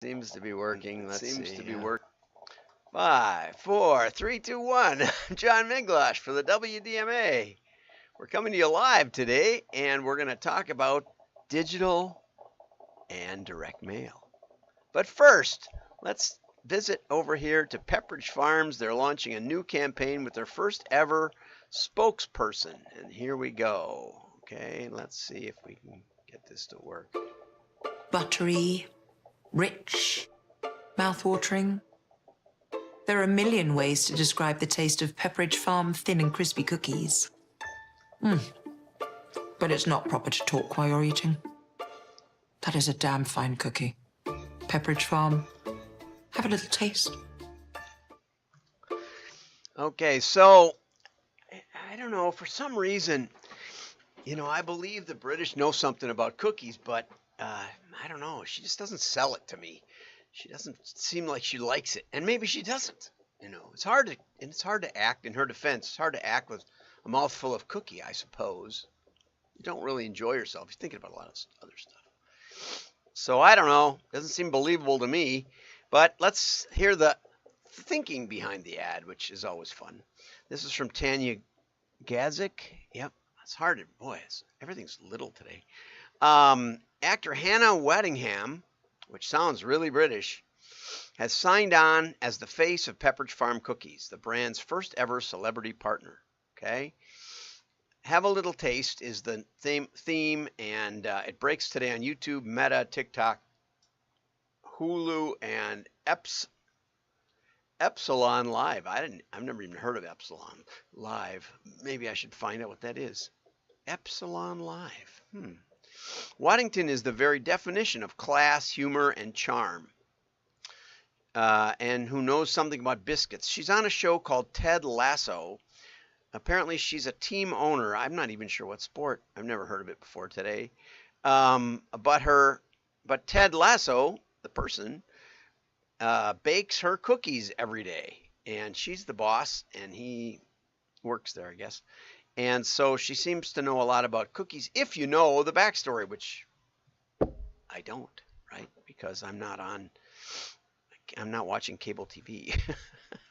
Seems to be working. It Let's seems see. to be working. 5, 4, 3, 2, 1. I'm John Minglosh for the WDMA. We're coming to you live today, and we're going to talk about digital and direct mail. But first, let's visit over here to Pepperidge Farms. They're launching a new campaign with their first ever spokesperson. And here we go. Okay, let's see if we can get this to work. Buttery, rich, mouth-watering. There are a million ways to describe the taste of Pepperidge Farm thin and crispy cookies. But it's not proper to talk while you're eating. That is a damn fine cookie. Pepperidge Farm. Have a little taste. Okay, so I don't know, for some reason, I believe the British know something about cookies, but I don't know. She just doesn't sell it to me. She doesn't seem like she likes it, and maybe she doesn't. It's hard to act in her defense. It's hard to act with a mouthful of cookie, I suppose. You don't really enjoy yourself. You're thinking about a lot of other stuff. So I don't know. Doesn't seem believable to me. But let's hear the thinking behind the ad, which is always fun. This is from Tanya Gazik. Yep, it's hard. Boy, everything's little today. Actor Hannah Waddingham, which sounds really British, has signed on as the face of Pepperidge Farm Cookies, the brand's first ever celebrity partner. Okay? Have a Little Taste is the theme, and it breaks today on YouTube, Meta, TikTok, Hulu, and Epsilon Live. I've never even heard of Epsilon Live. Maybe I should find out what that is. Epsilon Live. Waddington is the very definition of class, humor, and charm. And who knows something about biscuits. She's on a show called Ted Lasso. Apparently, she's a team owner. I'm not even sure what sport. I've never heard of it before today. But Ted Lasso, the person, bakes her cookies every day, and she's the boss, and he works there, I guess. And so she seems to know a lot about cookies, if you know the backstory, which I don't, right? Because I'm not watching cable TV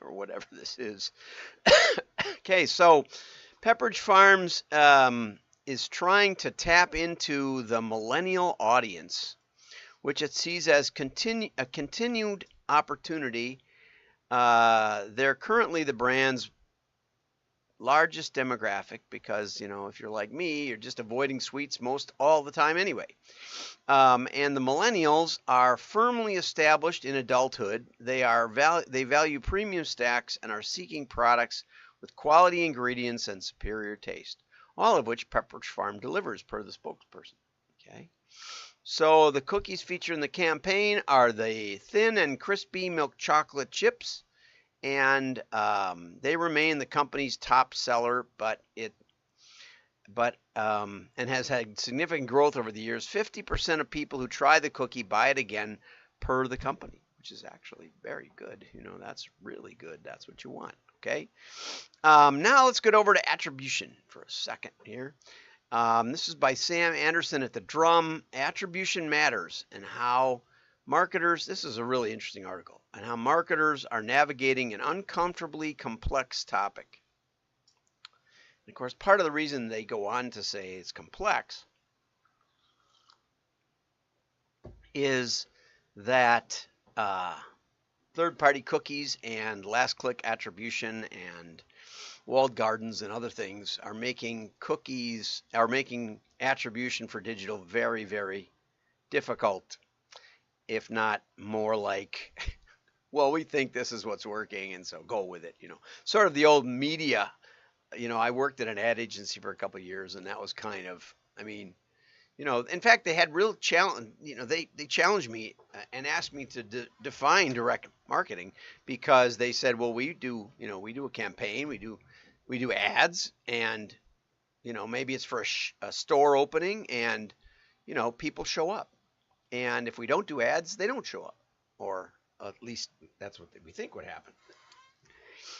or whatever this is. Okay, so Pepperidge Farms is trying to tap into the millennial audience, which it sees as a continued opportunity. They're currently the brand's largest demographic because, if you're like me, you're just avoiding sweets most all the time anyway. And the millennials are firmly established in adulthood. They value premium stacks and are seeking products with quality ingredients and superior taste, all of which Pepperidge Farm delivers, per the spokesperson. Okay. So the cookies featured in the campaign are the thin and crispy milk chocolate chips, and they remain the company's top seller, and has had significant growth over the years. 50% of people who try the cookie buy it again, per the company, which is actually very good. That's really good. That's what you want. Okay. Now let's get over to Attribution for a second here. This is by Sam Anderson at the drum. Attribution matters, and how marketers, this is a really interesting article, and how marketers are navigating an uncomfortably complex topic. And of course, part of the reason they go on to say it's complex is that third-party cookies and last-click attribution and walled gardens and other things are making attribution for digital very, very difficult, if not more like, well, we think this is what's working, and so go with it. Sort of the old media. I worked at an ad agency for a couple of years, and that was kind of, in fact, they had real challenge. They challenged me and asked me to define direct marketing, because they said, well, we do a campaign, we do ads, and maybe it's for a store opening, and people show up, and if we don't do ads, they don't show up, or at least that's what we think would happen.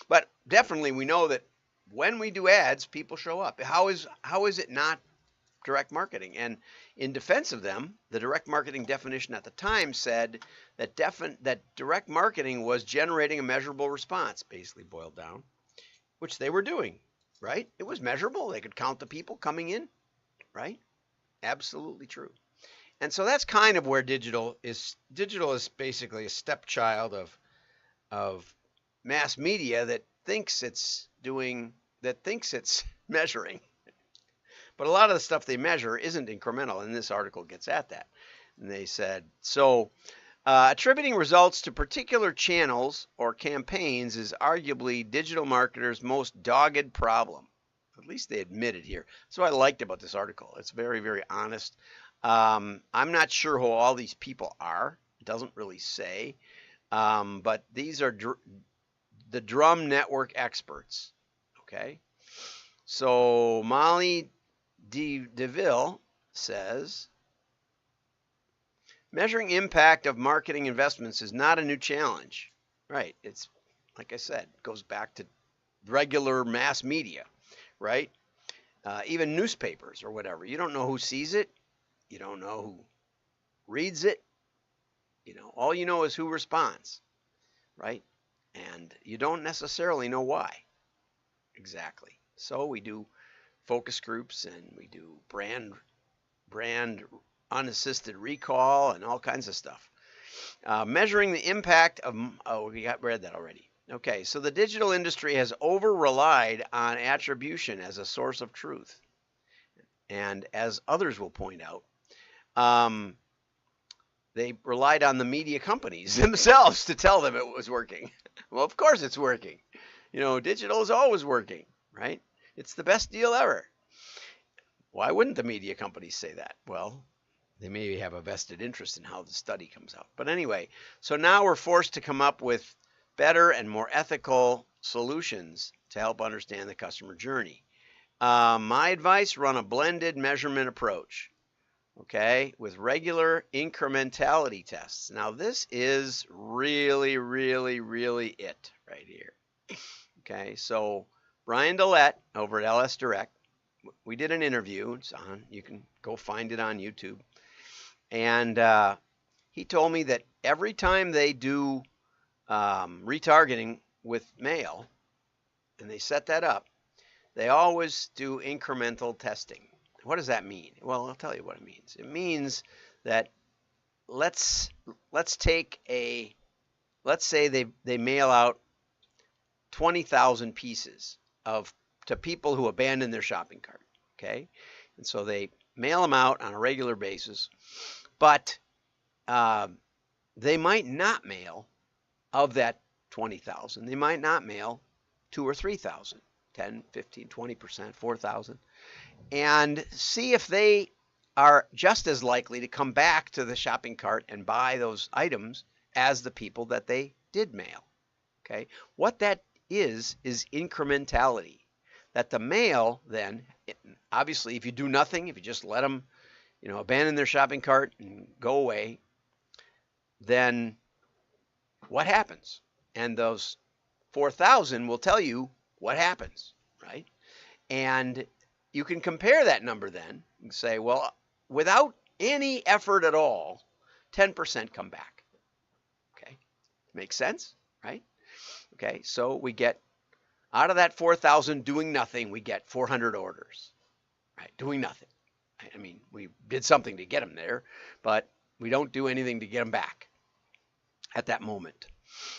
But definitely we know that when we do ads, people show up. How is it not direct marketing. And in defense of them, the direct marketing definition at the time said that direct marketing was generating a measurable response, basically boiled down, which they were doing, right? It was measurable. They could count the people coming in, right? Absolutely true. And so that's kind of where digital is. Digital is basically a stepchild of mass media that thinks it's measuring. But a lot of the stuff they measure isn't incremental, and this article gets at that. And they said, so attributing results to particular channels or campaigns is arguably digital marketers' most dogged problem. At least they admit it here. That's what I liked about this article. It's very, very honest. I'm not sure who all these people are. It doesn't really say. But these are the Drum Network experts. Okay. So Molly DeVille says, measuring impact of marketing investments is not a new challenge. Right. It's, like I said, goes back to regular mass media, right? Even newspapers or whatever. You don't know who sees it. You don't know who reads it. All you know is who responds, right? And you don't necessarily know why exactly. So we do focus groups and we do brand unassisted recall and all kinds of stuff. Measuring the impact of, we read that already. Okay, so the digital industry has over-relied on attribution as a source of truth. And as others will point out, they relied on the media companies themselves to tell them it was working. Well, of course it's working. Digital is always working, right? It's the best deal ever. Why wouldn't the media companies say that? Well, they maybe have a vested interest in how the study comes out. But anyway, so now we're forced to come up with better and more ethical solutions to help understand the customer journey. My advice, run a blended measurement approach, okay, with regular incrementality tests. Now, this is really, really, really it right here. Okay, so Brian Dillette over at LS Direct, we did an interview. It's on. You can go find it on YouTube. And he told me that every time they do retargeting with mail, and they set that up, they always do incremental testing. What does that mean? Well, I'll tell you what it means. It means that let's say they mail out 20,000 pieces to people who abandon their shopping cart, okay? And so they mail them out on a regular basis, but they might not mail, of that 20,000, they might not mail 2,000 or 3,000, 10, 15, 20%, 4,000, and see if they are just as likely to come back to the shopping cart and buy those items as the people that they did mail, okay? What that is incrementality. That the mail then, obviously, if you do nothing, if you just let them, abandon their shopping cart and go away, then what happens? And those 4,000 will tell you what happens, right? And you can compare that number then and say, well, without any effort at all, 10% come back. Okay, makes sense, right? Okay, so we get, out of that 4,000 doing nothing, we get 400 orders, right? Doing nothing. I mean, we did something to get them there, but we don't do anything to get them back at that moment.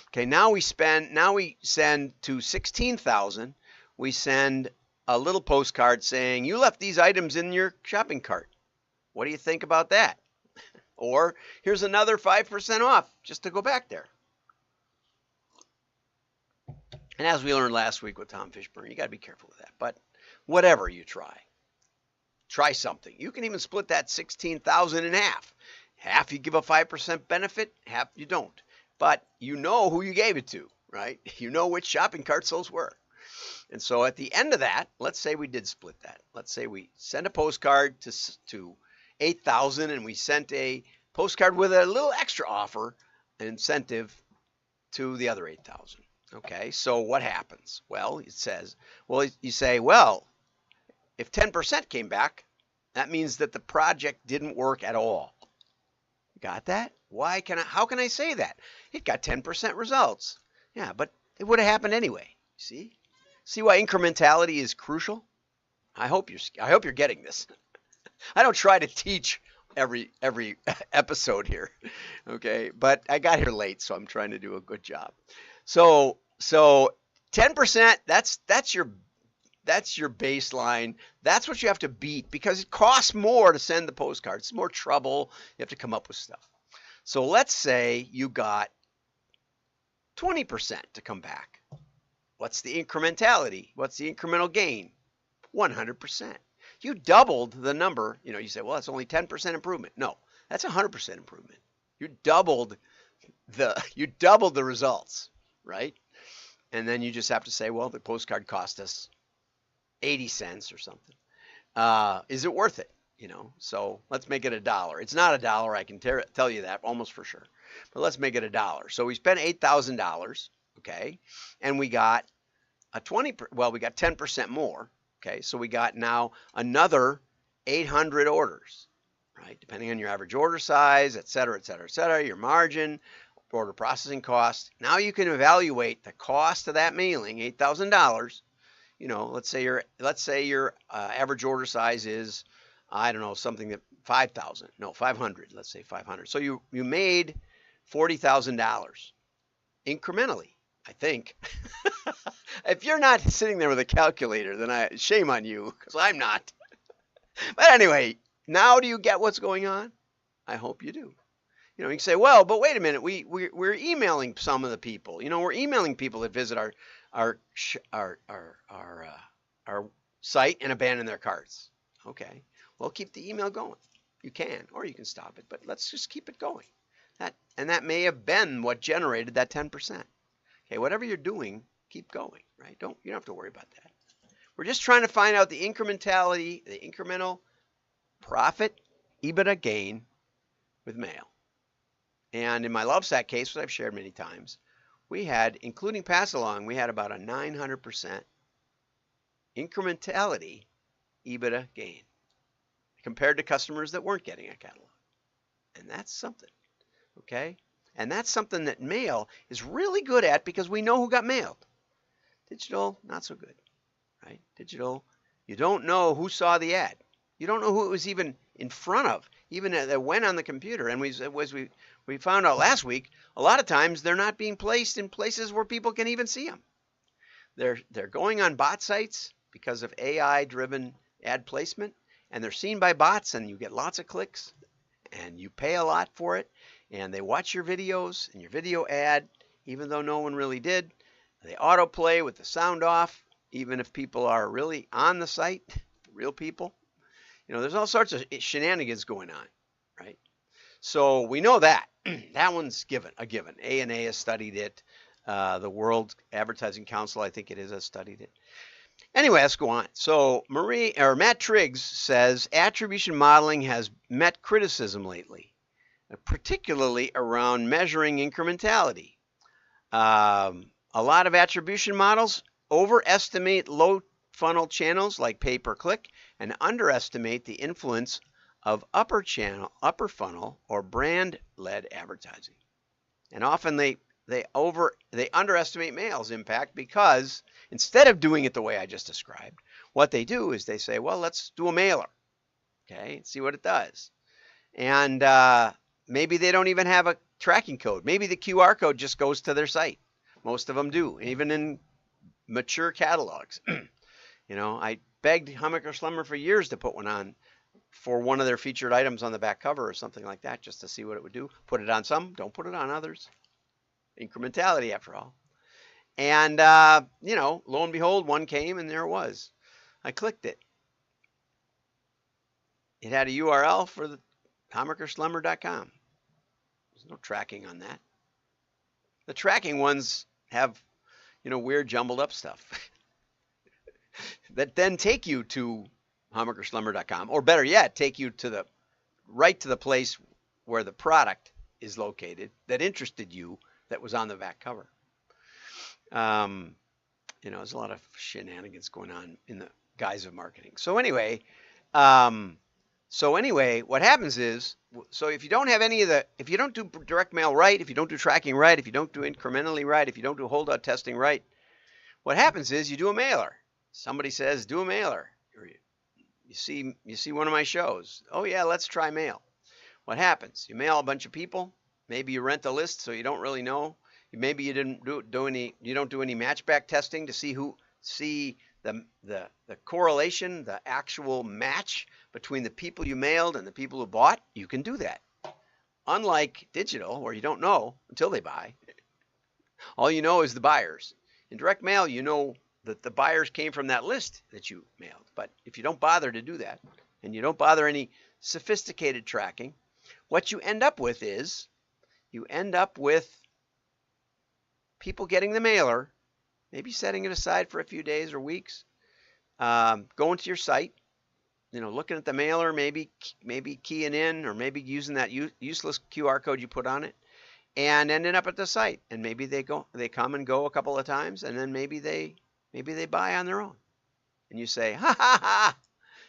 Okay, now we send to 16,000, we send a little postcard saying, you left these items in your shopping cart. What do you think about that? Or here's another 5% off just to go back there. And as we learned last week with Tom Fishburne, you got to be careful with that. But whatever you try something. You can even split that 16,000 in half. Half you give a 5% benefit, half you don't. But you know who you gave it to, right? You know which shopping carts those were. And so at the end of that, let's say we did split that. Let's say we sent a postcard to 8,000 and we sent a postcard with a little extra offer, an incentive to the other 8,000. Okay, so what happens? Well, it says, you say, well, if 10% came back, That means that the project didn't work at all. Got that? How can I say that? It got 10% results. Yeah, but it would have happened anyway. See? See why incrementality is crucial? I hope you're getting this. I don't try to teach every episode here. Okay? But I got here late, so I'm trying to do a good job. So 10%, that's your baseline. That's what you have to beat because it costs more to send the postcards. It's more trouble. You have to come up with stuff. So let's say you got 20% to come back. What's the incrementality? What's the incremental gain? 100%. You doubled the number. You say, well, it's only 10% improvement. No, that's 100% improvement. You doubled the results, right? And then you just have to say, well, the postcard cost us 80 cents or something. Is it worth it? So let's make it $1. It's not $1. I can tell you that almost for sure. But let's make it $1. So we spent $8,000, okay, and we got we got 10% more, okay. So we got now another 800 orders, right? Depending on your average order size, et cetera, et cetera, et cetera, your margin, order processing cost. Now you can evaluate the cost of that mailing, $8,000. Let's say your average order size is, I don't know, something that 5,000. No, 500. Let's say 500. So you made $40,000 incrementally, I think. If you're not sitting there with a calculator, then shame on you, because I'm not. But anyway, now do you get what's going on? I hope you do. You can say, well, but wait a minute, we're emailing some of the people. We're emailing people that visit our site and abandon their carts. Okay, well, keep the email going. You can, or you can stop it, but let's just keep it going. That may have been what generated that 10%. Okay, whatever you're doing, keep going, right? You don't have to worry about that. We're just trying to find out the incrementality, the incremental profit, EBITDA gain with mail. And in my LoveSac case, which I've shared many times, we had, including pass along, we had about a 900% incrementality EBITDA gain compared to customers that weren't getting a catalog. And that's something, okay? And that's something that mail is really good at because we know who got mailed. Digital, not so good, right? Digital, you don't know who saw the ad. You don't know who it was even in front of, even that went on the computer. And we found out last week, a lot of times they're not being placed in places where people can even see them. They're going on bot sites because of AI-driven ad placement, and they're seen by bots, and you get lots of clicks, and you pay a lot for it, and they watch your videos and your video ad, even though no one really did. They autoplay with the sound off, even if people are really on the site, real people. There's all sorts of shenanigans going on, right? So we know that. That one's a given. A&A has studied it. The World Advertising Council, I think it is, has studied it. Anyway, let's go on. So Matt Triggs says attribution modeling has met criticism lately, particularly around measuring incrementality. A lot of attribution models overestimate low funnel channels like pay-per-click and underestimate the influence of upper funnel or brand-led advertising. And often they underestimate mail's impact because instead of doing it the way I just described, what they do is they say, well, let's do a mailer, okay, see what it does. And maybe they don't even have a tracking code. Maybe the QR code just goes to their site. Most of them do, even in mature catalogs. I begged Hummaker Slumber for years to put one on for one of their featured items on the back cover or something like that, just to see what it would do. Put it on some, don't put it on others. Incrementality, after all. And, lo and behold, one came and there it was. I clicked it. It had a URL for the hummakerslumber.com. There's no tracking on that. The tracking ones have, weird jumbled up stuff that then take you to hummakerslumber.com, or better yet, take you to the place where the product is located that interested you, that was on the back cover. There's a lot of shenanigans going on in the guise of marketing. So anyway, So anyway, what happens is, so if you don't have any of the, if you don't do direct mail right, if you don't do tracking right, if you don't do incrementally right, if you don't do holdout testing right, what happens is you do a mailer. Somebody says, do a mailer. You see one of my shows. Oh yeah, let's try mail. What happens? You mail a bunch of people. Maybe you rent a list so you don't really know. Maybe you didn't do any matchback testing to see the correlation, the actual match between the people you mailed and the people who bought. You can do that. Unlike digital, where you don't know until they buy. All you know is the buyers. In direct mail, you know that the buyers came from that list that you mailed. But if you don't bother to do that, and you don't bother any sophisticated tracking, what you end up with is you end up with people getting the mailer, maybe setting it aside for a few days or weeks, going to your site, looking at the mailer, maybe keying in, or maybe using that useless QR code you put on it, and ending up at the site. And maybe they come and go a couple of times, and then maybe they buy on their own. And you say, ha ha ha.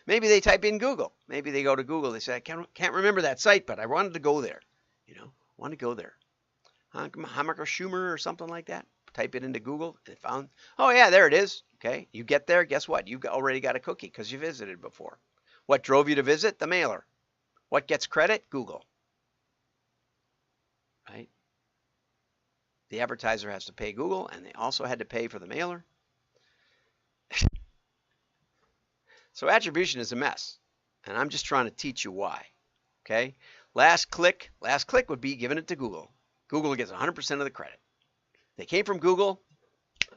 Maybe they type in Google. Maybe they go to Google. They say, I can't remember that site, but I wanted to go there. Want to go there. Hammacher Schumer or something like that. Type it into Google and found, oh yeah, there it is. Okay, you get there, guess what? You've already got a cookie because you visited before. What drove you to visit? The mailer. What gets credit? Google. Right? The advertiser has to pay Google, and they also had to pay for the mailer. So attribution is a mess, and I'm just trying to teach you why. Okay? Last click would be giving it to Google. Google gets 100% of the credit. They came from Google.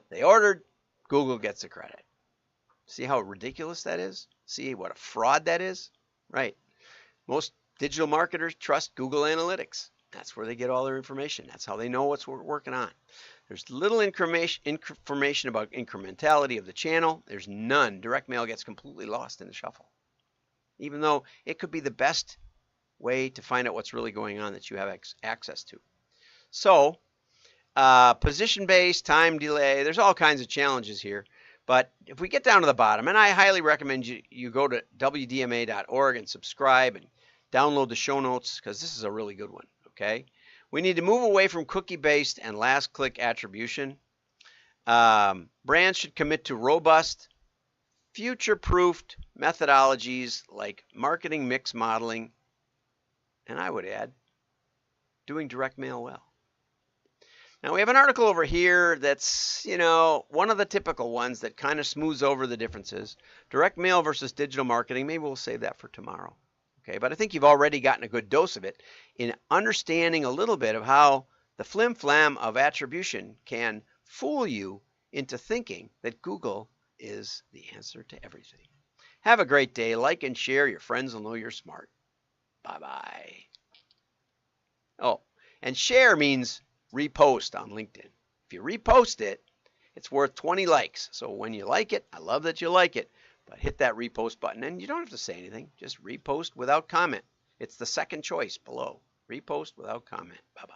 They ordered. Google gets the credit. See how ridiculous that is? See what a fraud that is? Right. Most digital marketers trust Google Analytics. That's where they get all their information. That's how they know what's working on. There's little information about incrementality of the channel. There's none. Direct mail gets completely lost in the shuffle. Even though it could be the best way to find out what's really going on that you have access to. So, position-based, time delay, there's all kinds of challenges here. But if we get down to the bottom, and I highly recommend you go to wdma.org and subscribe and download the show notes, because this is a really good one, okay? We need to move away from cookie-based and last-click attribution. Brands should commit to robust, future-proofed methodologies like marketing mix modeling, and I would add, doing direct mail well. Now, we have an article over here that's, one of the typical ones that kind of smooths over the differences. Direct mail versus digital marketing. Maybe we'll save that for tomorrow. Okay, but I think you've already gotten a good dose of it in understanding a little bit of how the flim-flam of attribution can fool you into thinking that Google is the answer to everything. Have a great day. Like and share. Your friends will know you're smart. Bye-bye. Oh, and share means repost on LinkedIn. If you repost it, it's worth 20 likes. So when you like it, I love that you like it, but hit that repost button, and you don't have to say anything. Just repost without comment. It's the second choice below. Repost without comment. Bye-bye.